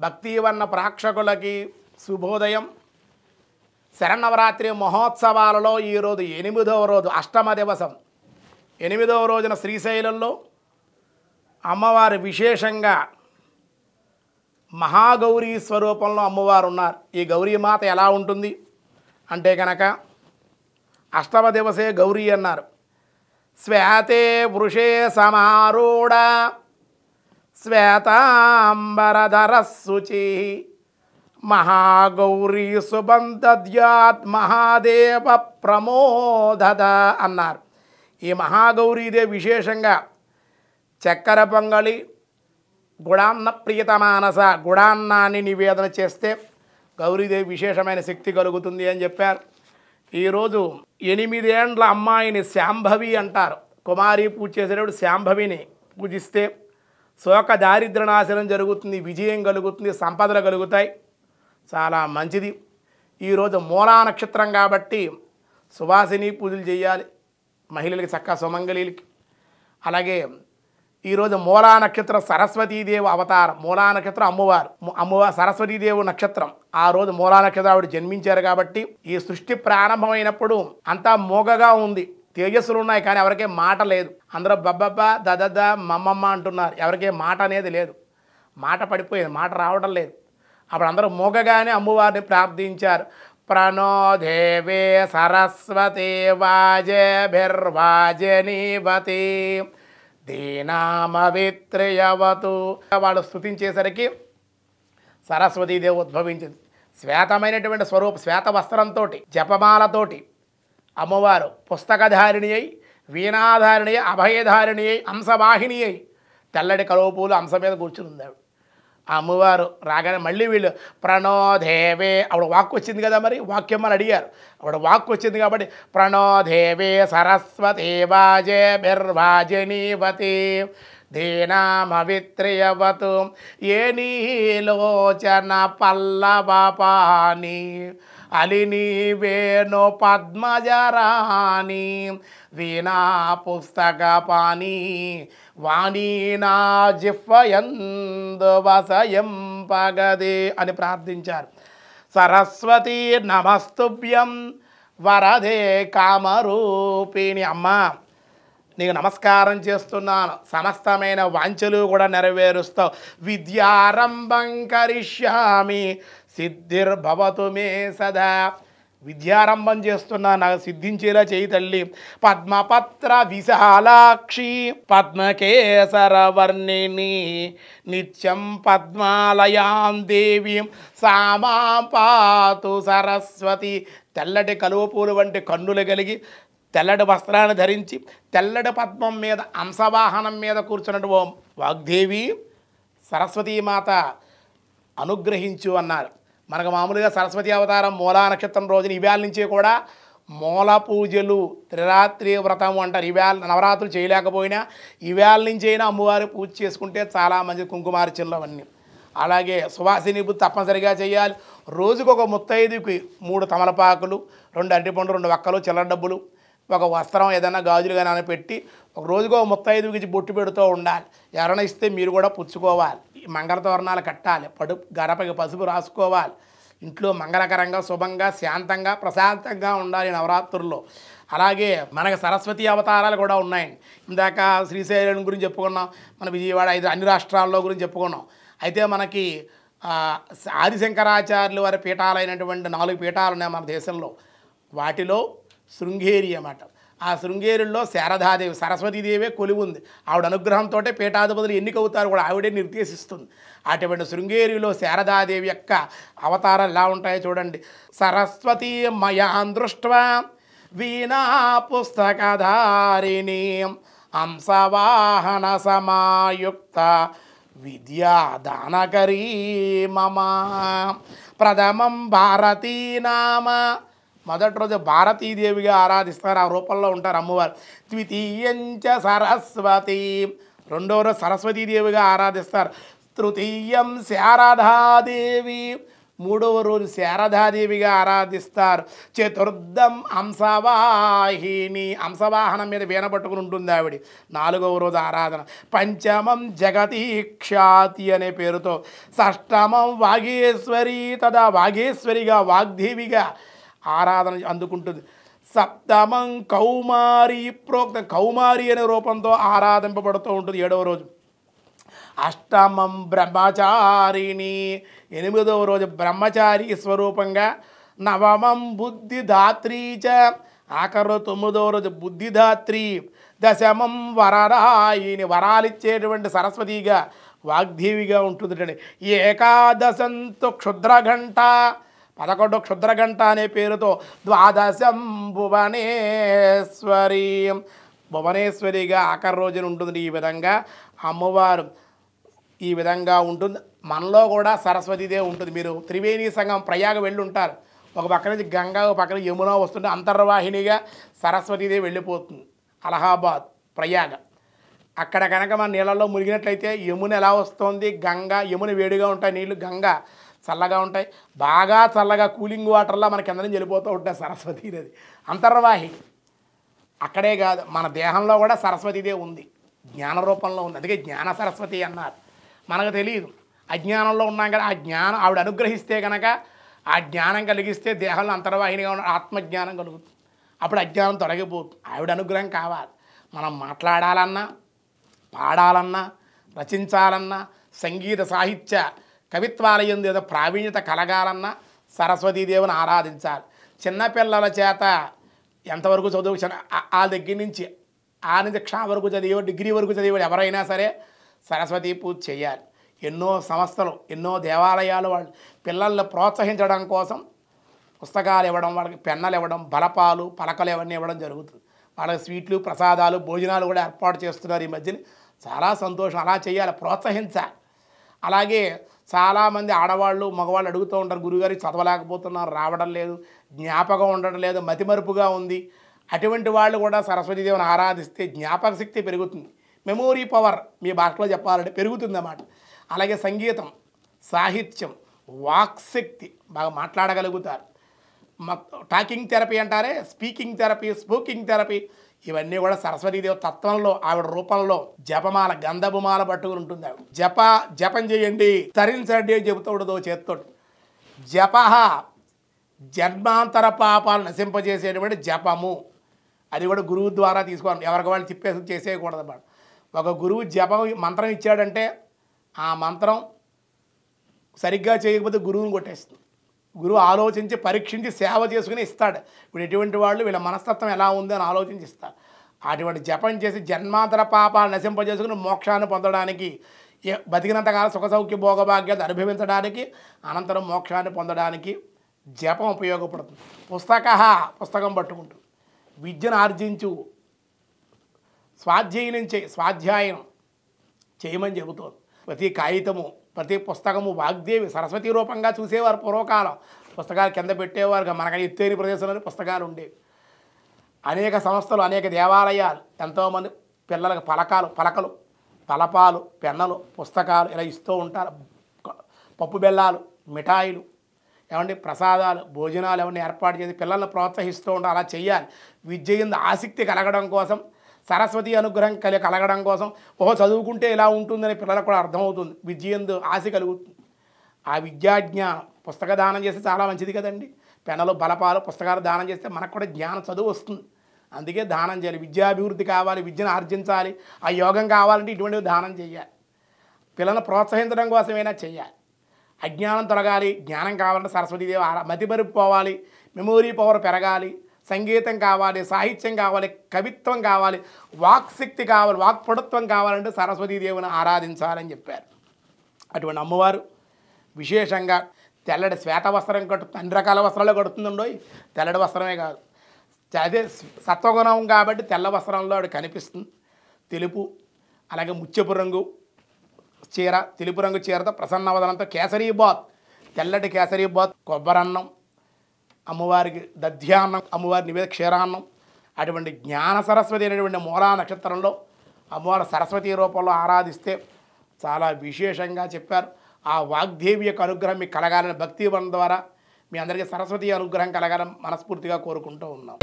భక్తివన్న ప్రేక్షకులకి శుభోదయం. శరన్నవరాత్రి మహోత్సవాలలో ఈరోజు 8వ రోజు, అష్టమ దివసం. 8వ రోజున శ్రీశైలంలో అమ్మవారు విశేషంగా మహాగౌరీ స్వరూపంలో అమ్మవారు ఉన్నారు. ఈ గౌరీమాత ఎలా ఉంటుంది అంటే కనుక అష్టమ దివసే గౌరీ అన్నారు. శ్వేతే వృషే సమారూఢ శ్వేతాంబరధరశుచి మహాగౌరీ సుబంధద్యాత్ మహాదేవ ప్రమోదద అన్నారు. ఈ మహాగౌరీదేవి విశేషంగా చక్కెర పొంగలి, గుడాన్న ప్రియతమానస గుడాన్నాన్ని నివేదన చేస్తే గౌరీదేవి విశేషమైన శక్తి కలుగుతుంది అని చెప్పారు. ఈరోజు 8 ఏండ్ల అమ్మాయిని శాంభవి అంటారు. కుమారి పూజ చేసేటప్పుడు శాంభవిని పూజిస్తే శోక దారిద్ర్య నాశనం జరుగుతుంది, విజయం కలుగుతుంది, సంపదలు కలుగుతాయి. చాలా మంచిది. ఈరోజు మూలా నక్షత్రం కాబట్టి సువాసిని పూజలు చేయాలి మహిళలకి, చక్కగా సుమంగళీలకి. అలాగే ఈరోజు మూలా నక్షత్రం సరస్వతీదేవి అవతారం. మూలా నక్షత్రం అమ్మవారు సరస్వతీదేవి నక్షత్రం. ఆ రోజు మూలా నక్షత్రం ఆవిడ జన్మించారు కాబట్టి ఈ సృష్టి ప్రారంభమైనప్పుడు అంతా మోగగా ఉంది, తేజస్సులు ఉన్నాయి, కానీ ఎవరికే మాట లేదు. అందరూ బబ్బబ్బా దదద మమ్మమ్మ అంటున్నారు, ఎవరికే మాట అనేది లేదు. మాట పడిపోయింది, మాట రావడం లేదు. అప్పుడు అందరూ మోగగానే అమ్మవారిని ప్రార్థించారు. ప్రణో దేవే సరస్వతే వాజభిర్వాజనీవతి దీనామవిత్రయవతు. వాళ్ళు స్తుతించేసరికి సరస్వతీదేవి ఉద్భవించింది. శ్వేతమైనటువంటి స్వరూప శ్వేత వస్త్రంతో, జపమాలతోటి అమ్మవారు పుస్తకధారిణి అయి, వీణాధారిణి అయి, అభయధారిణి అయి, అంశవాహిని అయి, తెల్లటి కలువపూలు అంశ మీద కూర్చుని ఉంది ఆవిడ. ఆ అమ్మవారు రాగానే మళ్ళీ వీళ్ళు ప్రణోదేవే, ఆవిడ వాక్కు వచ్చింది కదా, మరి వాక్యం అని అడిగారు. ఆవిడ వాక్కు వచ్చింది కాబట్టి ప్రణోదేవే సరస్వతే వాజభిర్వాజనీవతి దీనామవిత్రయవతు ఏ నీలోచన పల్లవపాని అలిని వేణు పద్మజరాణి వీణా పుస్తక పాని వాణీనా జిహ్వయందు వసయం పగదే అని ప్రార్థించారు. సరస్వతి నమస్తుభ్యం వరదే కామరూపిణి. అమ్మ నీకు నమస్కారం చేస్తున్నాను, సమస్తమైన వాంఛలు కూడా నెరవేరుస్తావు. విద్యారంభం కరిష్యామి సిద్ధిర్భవతు మే సదా. విద్యారంభం చేస్తున్నా, నాకు సిద్ధించేలా చేయి తల్లి. పద్మపత్ర విశాలాక్షి పద్మకేసర వర్ణిని నిత్యం పద్మాలయాం దేవీం సామాం పాతు సరస్వతి. తెల్లటి కలువపూలు వంటి కన్నులు కలిగి, తెల్లటి వస్త్రాన్ని ధరించి, తెల్లటి పద్మం మీద అంశవాహనం మీద కూర్చున్నట్టు ఓ వాగ్దేవి సరస్వతీమాత అనుగ్రహించు అన్నారు. మనకు మామూలుగా సరస్వతి అవతారం మూలా నక్షత్రం రోజున ఇవాళ నుంచే కూడా మూల పూజలు, త్రిరాత్రి వ్రతం అంటారు. ఇవాళ నవరాత్రులు చేయలేకపోయినా ఇవాళ నుంచైనా అమ్మవారి పూజ చేసుకుంటే చాలా మంచి. కుంకుమార్చనలు అవన్నీ. అలాగే సువాసిని పూజ తప్పనిసరిగా చేయాలి. రోజుకు ఒక ముత్తైదుకి 3 తమలపాకులు, 2 అరటిపండ్లు, 2 వక్కలు, చిల్లర డబ్బులు, ఒక వస్త్రం, ఏదైనా గాజులు కానీ పెట్టి ఒక రోజుకో ముత్తైదుకి బొట్టు పెడుతూ ఉండాలి. ఎవరైనా ఇస్తే మీరు కూడా పుచ్చుకోవాలి. మంగళతోరణాలు కట్టాలి, గడపకి పసుపు రాసుకోవాలి. ఇంట్లో మంగళకరంగా, శుభంగా, శాంతంగా, ప్రశాంతంగా ఉండాలి నవరాత్రుల్లో. అలాగే మనకు సరస్వతి అవతారాలు కూడా ఉన్నాయండి. ఇందాక శ్రీశైలం గురించి చెప్పుకున్నాం, మన విజయవాడ, అన్ని రాష్ట్రాల్లో గురించి చెప్పుకున్నాం. అయితే మనకి ఆదిశంకరాచార్యులు వారి పీఠాలైనటువంటి 4 పీఠాలు ఉన్నాయి మన దేశంలో. వాటిలో శృంగేరి అన్నమాట. ఆ శృంగేరిలో శారదాదేవి సరస్వతీదేవే కొలువు ఉంది. ఆవిడ అనుగ్రహంతో పీఠాధిపతులు ఎన్నికవుతారు కూడా ఆవిడే నిర్దేశిస్తుంది. అటువంటి శృంగేరిలో శారదాదేవి యొక్క అవతారాలు ఎలా ఉంటాయో చూడండి. సరస్వతీ మయాన్ దృష్ట్వా వీణా పుస్తకధారిణీ హంసవాహన సమాయుక్త విద్యాదానకరీ మమ. ప్రథమం భారతీ నామ, మొదటి రోజు భారతీదేవిగా ఆరాధిస్తారు, ఆ రూపంలో ఉంటారు అమ్మవారు. ద్వితీయంచ సరస్వతి, రెండో రోజు సరస్వతీదేవిగా ఆరాధిస్తారు. తృతీయం శారదాదేవి, మూడవ రోజు శారదాదేవిగా ఆరాధిస్తారు. చతుర్థం అంశవాహిని, అంశవాహనం మీద వీణ పట్టుకుని ఉంటుంది ఆవిడ. నాలుగవ రోజు ఆరాధన. పంచమం జగతీక్షాతి అనే పేరుతో. షష్టమం వాగేశ్వరి తదా వాగేశ్వరిగా వాగ్దేవిగా ఆరాధన అందుకుంటుంది. సప్తమం కౌమారి ప్రోక్త, కౌమారి అనే రూపంతో ఆరాధింపబడుతూ ఉంటుంది ఏడవ రోజు. అష్టమం బ్రహ్మచారిణి, ఎనిమిదవ రోజు బ్రహ్మచారి స్వరూపంగా. నవమం బుద్ధిదాత్రీచ, ఆఖరు తొమ్మిదవ రోజు బుద్ధిదాత్రి. దశమం వరరాయిని, వరాలిచ్చేటువంటి సరస్వతిగా వాగ్దేవిగా ఉంటుంది. ఏకాదశంతో క్షుద్రఘంట, 11 క్షుద్రఘంట అనే పేరుతో. ద్వాదశం భువనేశ్వరి, భువనేశ్వరిగా ఆఖరి రోజున ఉంటుంది. ఈ విధంగా అమ్మవారు ఈ విధంగా ఉంటుంది. మనలో కూడా సరస్వతిదే ఉంటుంది. మీరు త్రివేణి సంగం ప్రయాగ వెళ్ళి ఉంటారు. ఒక పక్క నుంచి గంగా, ఒక పక్కన యమున వస్తుంటే అంతర్వాహినిగా సరస్వతిదే వెళ్ళిపోతుంది. అలహాబాద్ ప్రయాగ అక్కడ కనుక మన నీళ్ళల్లో మునిగినట్లయితే యమున ఎలా వస్తుంది, గంగా, యమున వేడిగా ఉంటాయి నీళ్ళు, గంగా చల్లగా ఉంటాయి. బాగా చల్లగా కూలింగ్ వాటర్లా మన కింద నుంచి వెళ్ళిపోతూ ఉంటాయి సరస్వతి నది. అంతర్వాహిని అక్కడే కాదు, మన దేహంలో కూడా సరస్వతిదే ఉంది, జ్ఞాన రూపంలో ఉంది. అందుకే జ్ఞాన సరస్వతి అన్నారు. మనకు తెలియదు, అజ్ఞానంలో ఉన్నాం కదా. ఆ జ్ఞానం ఆవిడ అనుగ్రహిస్తే కనుక, ఆ జ్ఞానం కలిగిస్తే దేహంలో అంతర్వాహినిగా ఉన్న ఆత్మజ్ఞానం కలుగుతుంది. అప్పుడు అజ్ఞానం తొలగిపోతుంది. ఆవిడ అనుగ్రహం కావాలి. మనం మాట్లాడాలన్నా, పాడాలన్నా, రచించాలన్నా, సంగీత సాహిత్య కవిత్వాలయం ఏదో ప్రావీణ్యత కలగాలన్నా సరస్వతీదేవిని ఆరాధించాలి. చిన్నపిల్లల చేత ఎంతవరకు చదువు, ఆ దగ్గర నుంచి ఆ నుంచి క్ష వరకు చదివేవాడు, డిగ్రీ వరకు చదివేవాడు ఎవరైనా సరే సరస్వతీ పూజ చేయాలి. ఎన్నో సంస్థలు, ఎన్నో దేవాలయాలు వాళ్ళు పిల్లల్ని ప్రోత్సహించడం కోసం పుస్తకాలు ఇవ్వడం, వాళ్ళకి పెన్నలు ఇవ్వడం, బలపాలు, పలకలు ఇవన్నీ ఇవ్వడం జరుగుతుంది. వాళ్ళకి స్వీట్లు, ప్రసాదాలు, భోజనాలు కూడా ఏర్పాటు చేస్తున్నారు ఈ మధ్యన. చాలా సంతోషం. అలా చేయాలి, ప్రోత్సహించాలి. అలాగే చాలామంది ఆడవాళ్ళు, మగవాళ్ళు అడుగుతూ ఉంటారు, గురుగారు చదవలేకపోతున్నారు, రావడం లేదు, జ్ఞాపకం ఉండడం లేదు, మతిమరుపుగా ఉంది. అటువంటి వాళ్ళు కూడా సరస్వతీదేవిని ఆరాధిస్తే జ్ఞాపక శక్తి పెరుగుతుంది. మెమోరీ పవర్ మీ భాషలో చెప్పాలంటే పెరుగుతుందన్నమాట. అలాగే సంగీతం, సాహిత్యం, వాక్శక్తి, బాగా మాట్లాడగలుగుతారు. టాకింగ్ థెరపీ అంటారే, స్పీకింగ్ థెరపీ, స్పోకింగ్ థెరపీ, ఇవన్నీ కూడా సరస్వతీదేవి తత్వంలో, ఆవిడ రూపంలో జపమాల, గంధపుమాల పట్టుకుని ఉంటుంది ఆవిడ. జపం చేయండి, తరించండి అని చెబుతూ ఉండదు చేత్తో. జప జన్మాంతర పాపాలు నశింపజేసేటువంటి జపము. అది కూడా గురువు ద్వారా తీసుకోవాలి. ఎవరికి వాళ్ళు తిప్పేసి చేసేయకూడదు అన్నమాట. ఒక గురువు జపం మంత్రం ఇచ్చాడంటే ఆ మంత్రం సరిగ్గా చేయకపోతే గురువుని కొట్టేస్తుంది. గురువు ఆలోచించి పరీక్షించి సేవ చేసుకుని ఇస్తాడు. ఇప్పుడు ఎటువంటి వాళ్ళు వీళ్ళ మనస్తత్వం ఎలా ఉంది అని ఆలోచించి ఇస్తారు. అటువంటి జపం చేసి జన్మాంతర పాపాలు నశింపజేసుకుని మోక్షాన్ని పొందడానికి, బతికినంతకాలం సుఖ సౌఖ్య భోగభాగ్యాలు అనుభవించడానికి, అనంతరం మోక్షాన్ని పొందడానికి జపం ఉపయోగపడుతుంది. పుస్తకం పట్టుకుంటూ విద్యను ఆర్జించు, స్వాధ్యాయం చేయమని చెబుతోంది. ప్రతి కాగితము, ప్రతి పుస్తకము వాగ్దేవి సరస్వతి రూపంగా చూసేవారు పూర్వకాలం. పుస్తకాలు కింద పెట్టేవారు. మనకు ఎత్తైన ప్రదేశంలోనే పుస్తకాలు ఉండేవి. అనేక సంస్థలు, అనేక దేవాలయాలు ఎంతోమంది పిల్లలకు పలకలు, తలపాలు, పెన్నలు, పుస్తకాలు ఇలా ఇస్తూ ఉంటారు. పప్పు బెల్లాలు, మిఠాయిలు, ఏమండి ప్రసాదాలు, భోజనాలు అవన్నీ ఏర్పాటు చేసి పిల్లల్ని ప్రోత్సహిస్తూ ఉంటారు. అలా చేయాలి. విద్య యందు ఆసక్తి కలగడం కోసం, సరస్వతి అనుగ్రహం కలగడం కోసం, చదువుకుంటే ఇలా ఉంటుందని పిల్లలకు కూడా అర్థమవుతుంది. విద్య యందు ఆశ కలుగుతుంది. ఆ విద్యాజ్ఞానం, పుస్తక దానం చేస్తే చాలా మంచిది కదండి. పెన్నలు, బలపాలు, పుస్తకాలు దానం చేస్తే మనకు కూడా జ్ఞానం, చదువు వస్తుంది. అందుకే దానం చేయాలి. విద్యాభివృద్ధి కావాలి, విద్యను ఆర్జించాలి, ఆ యోగం కావాలంటే ఇటువంటివి దానం చేయాలి. పిల్లలను ప్రోత్సహించడం కోసమైనా చేయాలి. అజ్ఞానం తొలగాలి, జ్ఞానం కావాలంటే సరస్వతీదేవి మతిమరుపు పోవాలి, మెమోరీ పవర్ పెరగాలి, సంగీతం కావాలి, సాహిత్యం కావాలి, కవిత్వం కావాలి, వాక్శక్తి కావాలి, వాక్పటుత్వం కావాలంటే సరస్వతీదేవిని ఆరాధించాలని చెప్పారు. అటువంటి అమ్మవారు విశేషంగా తెల్లటి శ్వేత వస్త్రం అన్ని రకాల వస్త్రాలు కడుతుందండో. తెల్లటి వస్త్రమే కాదు, అదే సత్వగుణం కాబట్టి తెల్ల వస్త్రంలో ఆవిడ కనిపిస్తుంది. తెలుపు, అలాగే ముత్యపు రంగు చీర, తెలుపు రంగు చీరతో ప్రసన్నవదనంతో కేసరీ బాత్, తెల్లటి కేసరీ బాత్, కొబ్బరన్నం, అమ్మవారికి దధ్యాన్నం, అమ్మవారి నివేద క్షీరాన్నం. అటువంటి జ్ఞాన సరస్వతి అనేటువంటి మూలా నక్షత్రంలో అమ్మవారి సరస్వతి రూపంలో ఆరాధిస్తే చాలా విశేషంగా చెప్పారు. ఆ వాగ్దేవి యొక్క అనుగ్రహం మీకు కలగాలని భక్తి వనం ద్వారా మీ అందరికీ సరస్వతి అనుగ్రహం కలగాలని మనస్ఫూర్తిగా కోరుకుంటూ ఉన్నాం.